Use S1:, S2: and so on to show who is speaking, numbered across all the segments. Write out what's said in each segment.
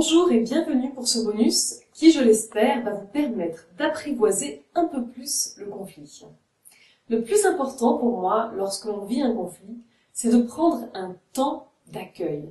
S1: Bonjour et bienvenue pour ce bonus qui, je l'espère, va vous permettre d'apprivoiser un peu plus le conflit. Le plus important pour moi, lorsque l'on vit un conflit, c'est de prendre un temps d'accueil,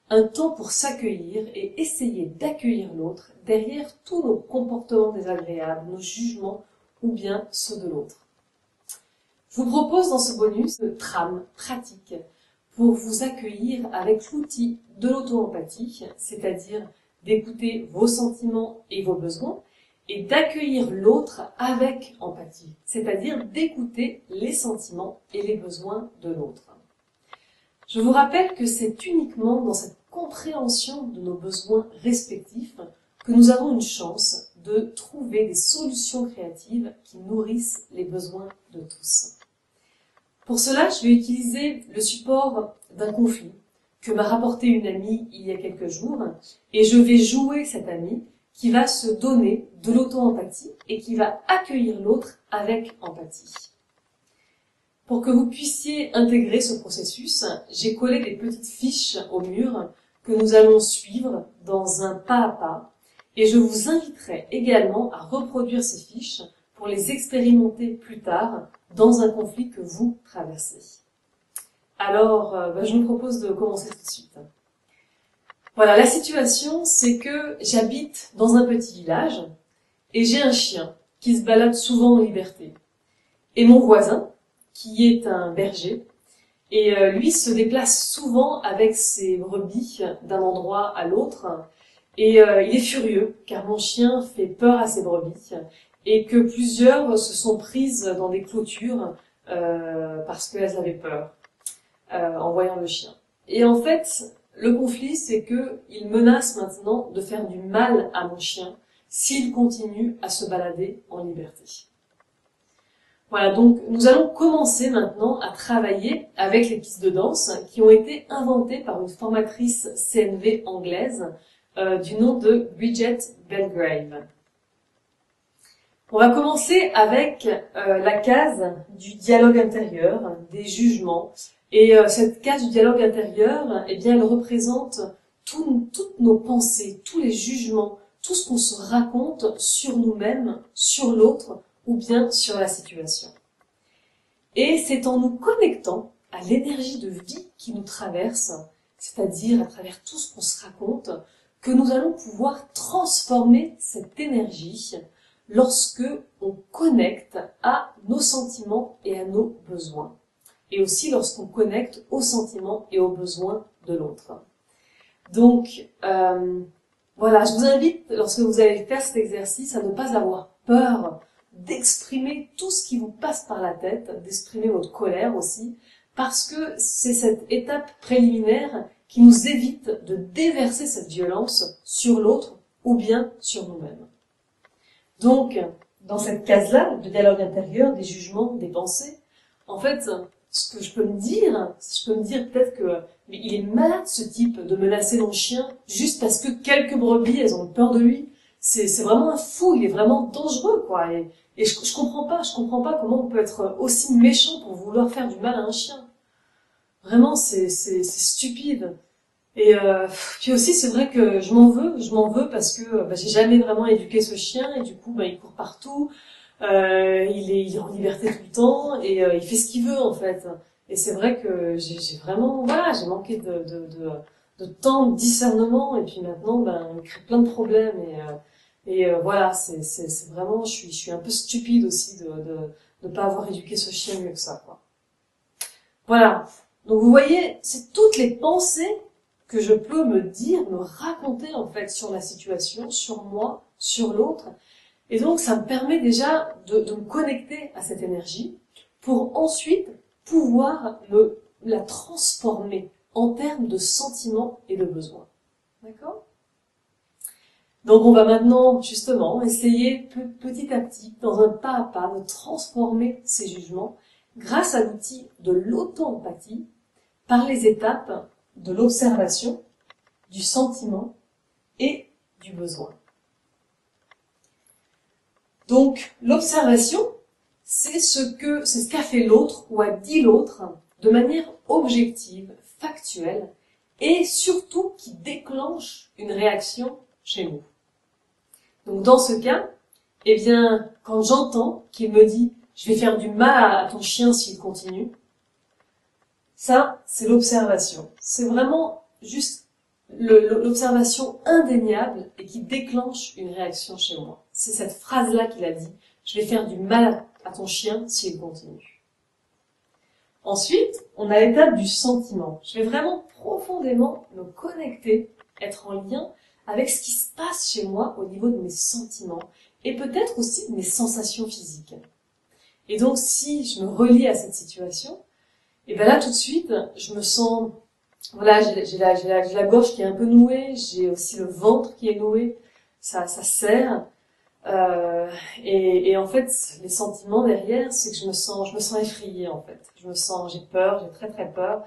S1: un temps pour s'accueillir et essayer d'accueillir l'autre derrière tous nos comportements désagréables, nos jugements ou bien ceux de l'autre. Je vous propose dans ce bonus une trame pratique pour vous accueillir avec l'outil de l'auto-empathie, c'est-à-dire d'écouter vos sentiments et vos besoins, et d'accueillir l'autre avec empathie, c'est-à-dire d'écouter les sentiments et les besoins de l'autre. Je vous rappelle que c'est uniquement dans cette compréhension de nos besoins respectifs que nous avons une chance de trouver des solutions créatives qui nourrissent les besoins de tous. Pour cela, je vais utiliser le support d'un conflit que m'a rapporté une amie il y a quelques jours, et je vais jouer cette amie qui va se donner de l'auto-empathie et qui va accueillir l'autre avec empathie. Pour que vous puissiez intégrer ce processus, j'ai collé des petites fiches au mur que nous allons suivre dans un pas à pas, et je vous inviterai également à reproduire ces fiches pour les expérimenter plus tard dans un conflit que vous traversez. Alors, je vous propose de commencer tout de suite. Voilà, la situation, c'est que j'habite dans un petit village et j'ai un chien qui se balade souvent en liberté. Et mon voisin, qui est un berger, et lui se déplace souvent avec ses brebis d'un endroit à l'autre. Et il est furieux, car mon chien fait peur à ses brebis, et que plusieurs se sont prises dans des clôtures parce qu'elles avaient peur en voyant le chien. Et en fait, le conflit, c'est qu'il menace maintenant de faire du mal à mon chien s'il continue à se balader en liberté. Voilà, donc nous allons commencer maintenant à travailler avec les pistes de danse qui ont été inventées par une formatrice CNV anglaise du nom de Bridget Belgrave. On va commencer avec la case du dialogue intérieur, des jugements. Et cette case du dialogue intérieur, eh bien, elle représente toutes nos pensées, tous les jugements, tout ce qu'on se raconte sur nous-mêmes, sur l'autre ou bien sur la situation. Et c'est en nous connectant à l'énergie de vie qui nous traverse, c'est-à-dire à travers tout ce qu'on se raconte, que nous allons pouvoir transformer cette énergie lorsque on connecte à nos sentiments et à nos besoins. Et aussi lorsqu'on connecte aux sentiments et aux besoins de l'autre. Donc, voilà, je vous invite, lorsque vous allez faire cet exercice, à ne pas avoir peur d'exprimer tout ce qui vous passe par la tête, d'exprimer votre colère aussi, parce que c'est cette étape préliminaire qui nous évite de déverser cette violence sur l'autre ou bien sur nous-mêmes. Donc, dans cette case-là, de dialogue intérieur, des jugements, des pensées, en fait, ce que je peux me dire peut-être que mais il est malade ce type de menacer mon chien juste parce que quelques brebis, elles ont peur de lui. C'est vraiment un fou, il est vraiment dangereux, quoi. Et je comprends pas comment on peut être aussi méchant pour vouloir faire du mal à un chien. Vraiment, c'est stupide. Et puis aussi, c'est vrai que je m'en veux parce que j'ai jamais vraiment éduqué ce chien et du coup, il court partout. Il est en liberté tout le temps et il fait ce qu'il veut en fait. Et c'est vrai que j'ai vraiment, voilà, j'ai manqué de temps, de discernement et puis maintenant, il crée plein de problèmes et voilà, c'est vraiment, je suis un peu stupide aussi de pas avoir éduqué ce chien mieux que ça, quoi. Voilà. Donc vous voyez, c'est toutes les pensées que je peux me raconter en fait sur la situation, sur moi, sur l'autre. Et donc, ça me permet déjà de me connecter à cette énergie pour ensuite pouvoir la transformer en termes de sentiments et de besoins. D'accord ? Donc, on va maintenant, justement, essayer petit à petit, dans un pas à pas, de transformer ces jugements grâce à l'outil de l'auto-empathie par les étapes de l'observation, du sentiment et du besoin. Donc, l'observation, c'est ce qu'a fait l'autre ou a dit l'autre de manière objective, factuelle, et surtout qui déclenche une réaction chez nous. Donc dans ce cas, eh bien, quand j'entends qu'il me dit « je vais faire du mal à ton chien s'il continue », ça, c'est l'observation. C'est vraiment juste l'observation indéniable et qui déclenche une réaction chez moi. C'est cette phrase-là qu'il a dit « je vais faire du mal à ton chien s'il continue ». Ensuite, on a l'étape du sentiment. Je vais vraiment profondément me connecter, être en lien avec ce qui se passe chez moi au niveau de mes sentiments et peut-être aussi de mes sensations physiques. Et donc, si je me relie à cette situation, et ben là, tout de suite, je me sens, voilà, j'ai la gorge qui est un peu nouée, j'ai aussi le ventre qui est noué, ça serre. Et en fait, les sentiments derrière, c'est que je me sens effrayée en fait. J'ai peur, j'ai très très peur.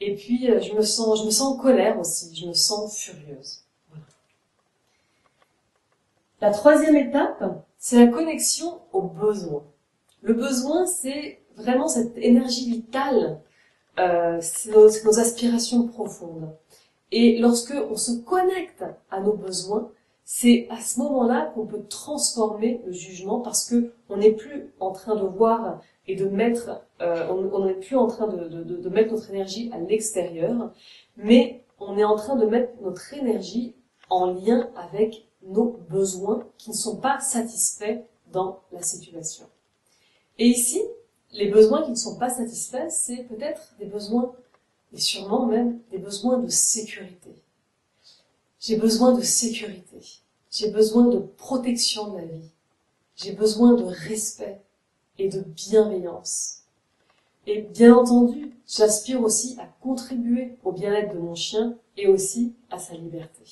S1: Et puis je me sens en colère aussi. Je me sens furieuse. Voilà. La troisième étape, c'est la connexion au besoin. Le besoin, c'est vraiment cette énergie vitale. C'est nos aspirations profondes. Et lorsque on se connecte à nos besoins, c'est à ce moment-là qu'on peut transformer le jugement parce que on n'est plus en train de voir et de mettre, on n'est plus en train de mettre notre énergie à l'extérieur, mais on est en train de mettre notre énergie en lien avec nos besoins qui ne sont pas satisfaits dans la situation. Et ici, les besoins qui ne sont pas satisfaits, c'est peut-être des besoins, et sûrement même des besoins de sécurité. J'ai besoin de sécurité, j'ai besoin de protection de la vie, j'ai besoin de respect et de bienveillance. Et bien entendu, j'aspire aussi à contribuer au bien-être de mon chien et aussi à sa liberté.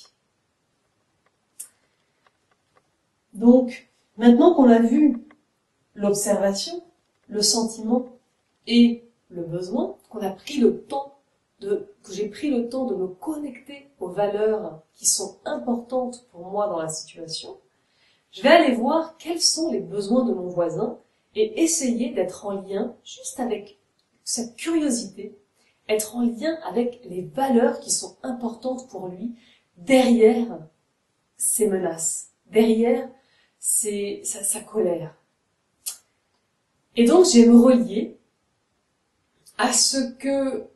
S1: Donc, maintenant qu'on a vu l'observation, le sentiment et le besoin, qu'on a pris le temps que j'ai pris le temps de me connecter aux valeurs qui sont importantes pour moi dans la situation, je vais aller voir quels sont les besoins de mon voisin et essayer d'être en lien juste avec cette curiosité, être en lien avec les valeurs qui sont importantes pour lui derrière ses menaces, derrière sa colère. Et donc, je vais me relier à ce que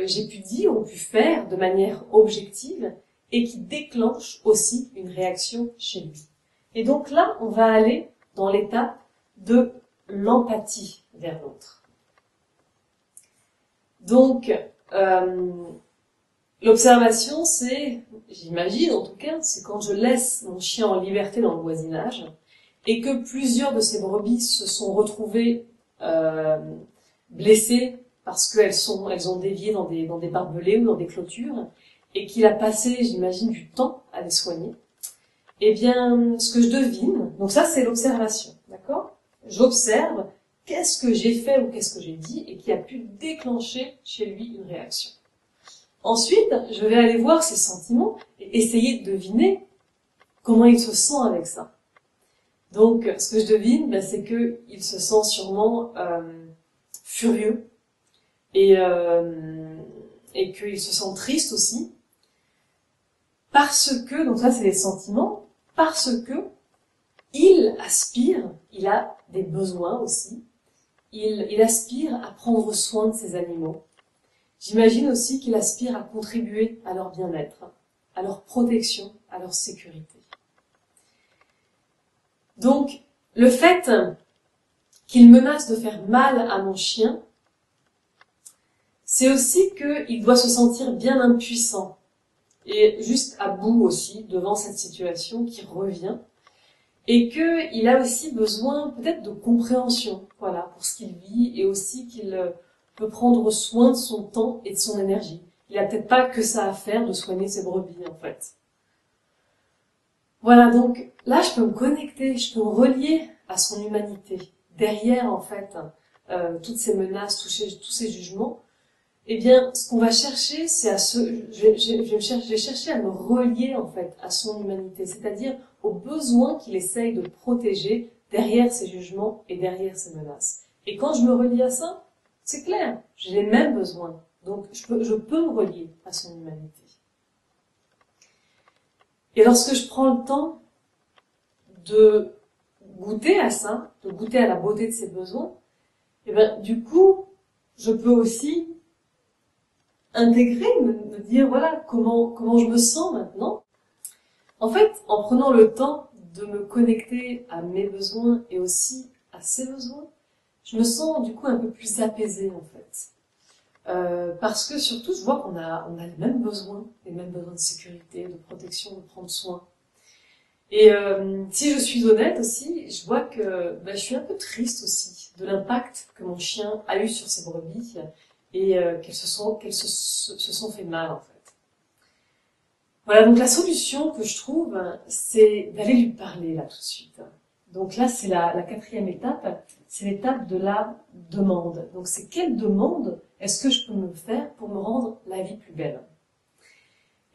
S1: j'ai pu dire ou pu faire de manière objective et qui déclenche aussi une réaction chez lui. Et donc là, on va aller dans l'étape de l'empathie vers l'autre. Donc, l'observation, c'est, j'imagine en tout cas, c'est quand je laisse mon chien en liberté dans le voisinage et que plusieurs de ces brebis se sont retrouvées blessées parce qu'elles ont dévié dans des barbelés ou dans des clôtures, et qu'il a passé, j'imagine, du temps à les soigner, eh bien, ce que je devine, donc ça c'est l'observation, d'accord ? J'observe qu'est-ce que j'ai fait ou qu'est-ce que j'ai dit, et qui a pu déclencher chez lui une réaction. Ensuite, je vais aller voir ses sentiments, et essayer de deviner comment il se sent avec ça. Donc, ce que je devine, ben, c'est qu'il se sent sûrement furieux, et qu'il se sent triste aussi, parce que, donc ça c'est les sentiments, parce que il aspire, il a des besoins aussi, il aspire à prendre soin de ses animaux. J'imagine aussi qu'il aspire à contribuer à leur bien-être, à leur protection, à leur sécurité. Donc, le fait qu'il menace de faire mal à mon chien, c'est aussi qu'il doit se sentir bien impuissant et juste à bout aussi devant cette situation qui revient, et qu'il a aussi besoin peut-être de compréhension, voilà, pour ce qu'il vit, et aussi qu'il peut prendre soin de son temps et de son énergie. Il n'a peut-être pas que ça à faire de soigner ses brebis en fait. Voilà, donc là je peux me connecter, je peux me relier à son humanité. Derrière en fait toutes ces menaces, tous ces jugements, eh bien, ce qu'on va chercher, c'est je vais chercher à me relier, en fait, à son humanité, c'est-à-dire aux besoins qu'il essaye de protéger derrière ses jugements et derrière ses menaces. Et quand je me relie à ça, c'est clair, j'ai les mêmes besoins. Donc, je peux me relier à son humanité. Et lorsque je prends le temps de goûter à ça, de goûter à la beauté de ses besoins, et ben du coup, je peux aussi intégrer, me dire voilà comment je me sens maintenant. En fait, en prenant le temps de me connecter à mes besoins et aussi à ses besoins, je me sens du coup un peu plus apaisée en fait. Parce que surtout, je vois qu'on a les mêmes besoins de sécurité, de protection, de prendre soin. Et si je suis honnête aussi, je vois que je suis un peu triste aussi de l'impact que mon chien a eu sur ses brebis et qu'elles se sont fait mal en fait. Voilà, donc la solution que je trouve, c'est d'aller lui parler là tout de suite. Donc là, c'est la quatrième étape, c'est l'étape de la demande. Donc c'est quelle demande est-ce que je peux me faire pour me rendre la vie plus belle?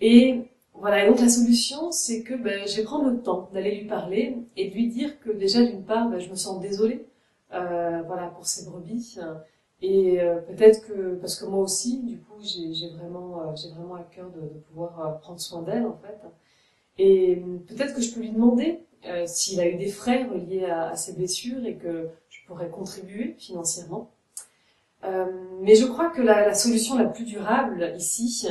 S1: Et voilà, et donc la solution, c'est que je vais prendre le temps d'aller lui parler et de lui dire que déjà d'une part, je me sens désolée, voilà, pour ces brebis. Et peut-être que, parce que moi aussi, du coup, j'ai vraiment à cœur de pouvoir prendre soin d'elle, en fait. Et peut-être que je peux lui demander s'il a eu des frais reliés à ses blessures et que je pourrais contribuer financièrement. Mais je crois que la solution la plus durable ici,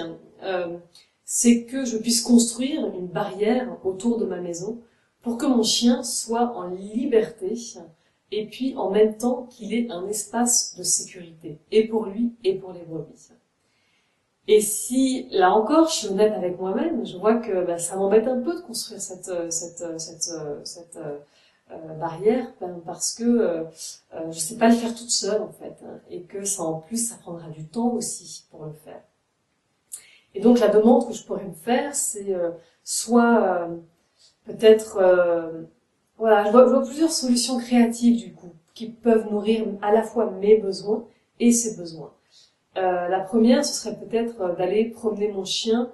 S1: c'est que je puisse construire une barrière autour de ma maison pour que mon chien soit en liberté et puis en même temps qu'il ait un espace de sécurité, et pour lui et pour les brebis. Et si, là encore, je suis honnête avec moi-même, je vois que ça m'embête un peu de construire cette barrière, parce que je sais pas le faire toute seule en fait, et que ça en plus ça prendra du temps aussi pour le faire. Et donc la demande que je pourrais me faire, c'est soit peut-être voilà, je vois plusieurs solutions créatives du coup qui peuvent nourrir à la fois mes besoins et ses besoins. La première, ce serait peut-être d'aller promener mon chien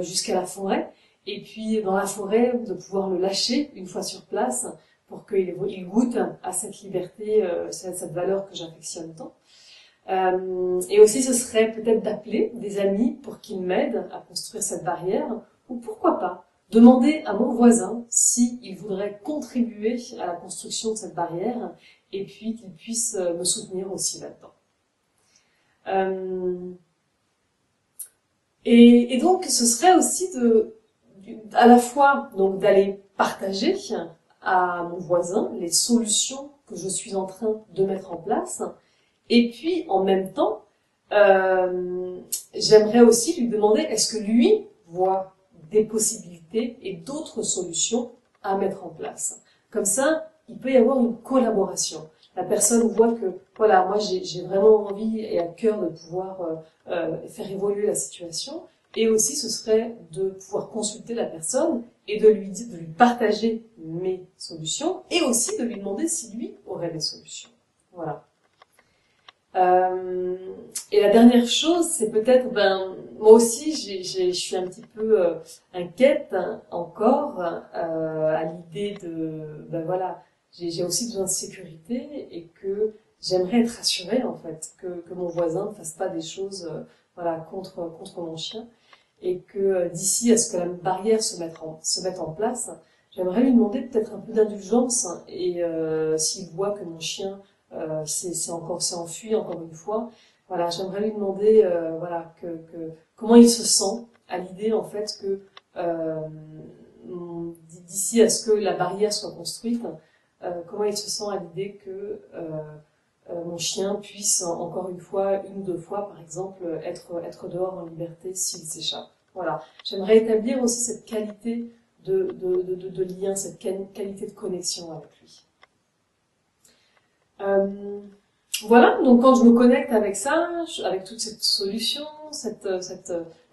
S1: jusqu'à la forêt, et puis dans la forêt de pouvoir le lâcher une fois sur place pour qu'il goûte à cette liberté, cette valeur que j'affectionne tant. Et aussi, ce serait peut-être d'appeler des amis pour qu'ils m'aident à construire cette barrière, ou pourquoi pas demander à mon voisin s'il voudrait contribuer à la construction de cette barrière, et puis qu'il puisse me soutenir aussi là-dedans. Et donc, ce serait aussi à la fois donc d'aller partager à mon voisin les solutions que je suis en train de mettre en place, et puis en même temps, j'aimerais aussi lui demander est-ce que lui voit des possibilités et d'autres solutions à mettre en place. Comme ça, il peut y avoir une collaboration. La personne voit que, voilà, moi j'ai vraiment envie et à cœur de pouvoir faire évoluer la situation. Et aussi, ce serait de pouvoir consulter la personne et de lui partager mes solutions et aussi de lui demander si lui aurait des solutions. Voilà. Et la dernière chose, c'est peut-être, moi aussi, je suis un petit peu inquiète encore à l'idée de, voilà, j'ai aussi besoin de sécurité et que j'aimerais être rassurée en fait que mon voisin ne fasse pas des choses, voilà, contre mon chien, et que d'ici à ce que la barrière se mette en place, j'aimerais lui demander peut-être un peu d'indulgence et s'il voit que mon chien s'est enfui encore une fois. Voilà, j'aimerais lui demander, voilà, comment il se sent à l'idée en fait que d'ici à ce que la barrière soit construite, comment il se sent à l'idée que mon chien puisse encore une fois, une ou deux fois par exemple, être dehors en liberté s'il s'échappe. Voilà, j'aimerais établir aussi cette qualité de lien, cette qualité de connexion avec lui. Voilà, donc quand je me connecte avec ça, avec toute cette solution,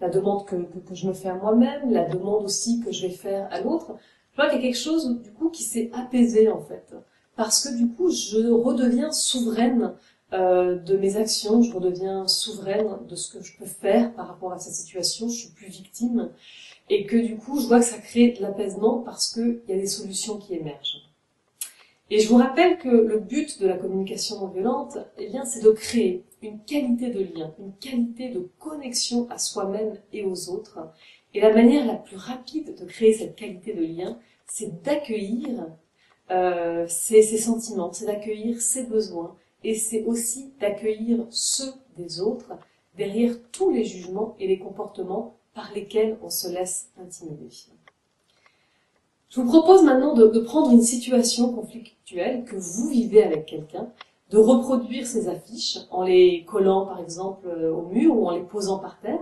S1: la demande que je me fais à moi-même, la demande aussi que je vais faire à l'autre, je vois qu'il y a quelque chose du coup qui s'est apaisé en fait, parce que du coup je redeviens souveraine de mes actions, je redeviens souveraine de ce que je peux faire par rapport à cette situation, je suis plus victime, et que du coup je vois que ça crée de l'apaisement parce qu'il y a des solutions qui émergent. Et je vous rappelle que le but de la communication non violente, eh bien, c'est de créer une qualité de lien, une qualité de connexion à soi-même et aux autres, Et la manière la plus rapide de créer cette qualité de lien, c'est d'accueillir ses sentiments, c'est d'accueillir ses besoins, et c'est aussi d'accueillir ceux des autres derrière tous les jugements et les comportements par lesquels on se laisse intimider. Je vous propose maintenant de prendre une situation conflictuelle que vous vivez avec quelqu'un, de reproduire ces affiches en les collant par exemple au mur ou en les posant par terre,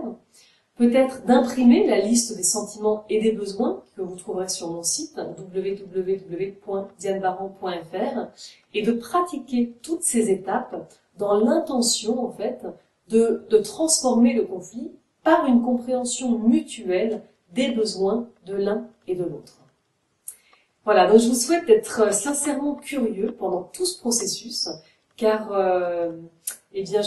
S1: peut-être d'imprimer la liste des sentiments et des besoins que vous trouverez sur mon site www.dianebaran.fr et de pratiquer toutes ces étapes dans l'intention en fait de transformer le conflit par une compréhension mutuelle des besoins de l'un et de l'autre. Voilà, donc je vous souhaite d'être sincèrement curieux pendant tout ce processus, car eh bien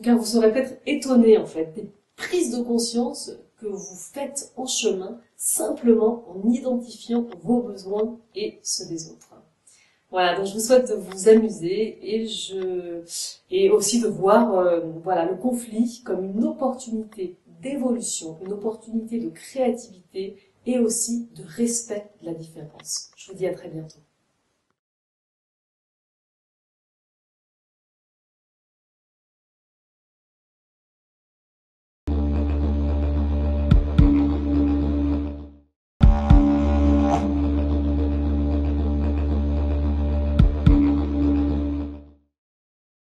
S1: car vous serez peut-être étonné en fait des prises de conscience que vous faites en chemin simplement en identifiant vos besoins et ceux des autres. Voilà, donc je vous souhaite de vous amuser et aussi de voir voilà le conflit comme une opportunité d'évolution, une opportunité de créativité et aussi de respect de la différence. Je vous dis à très bientôt.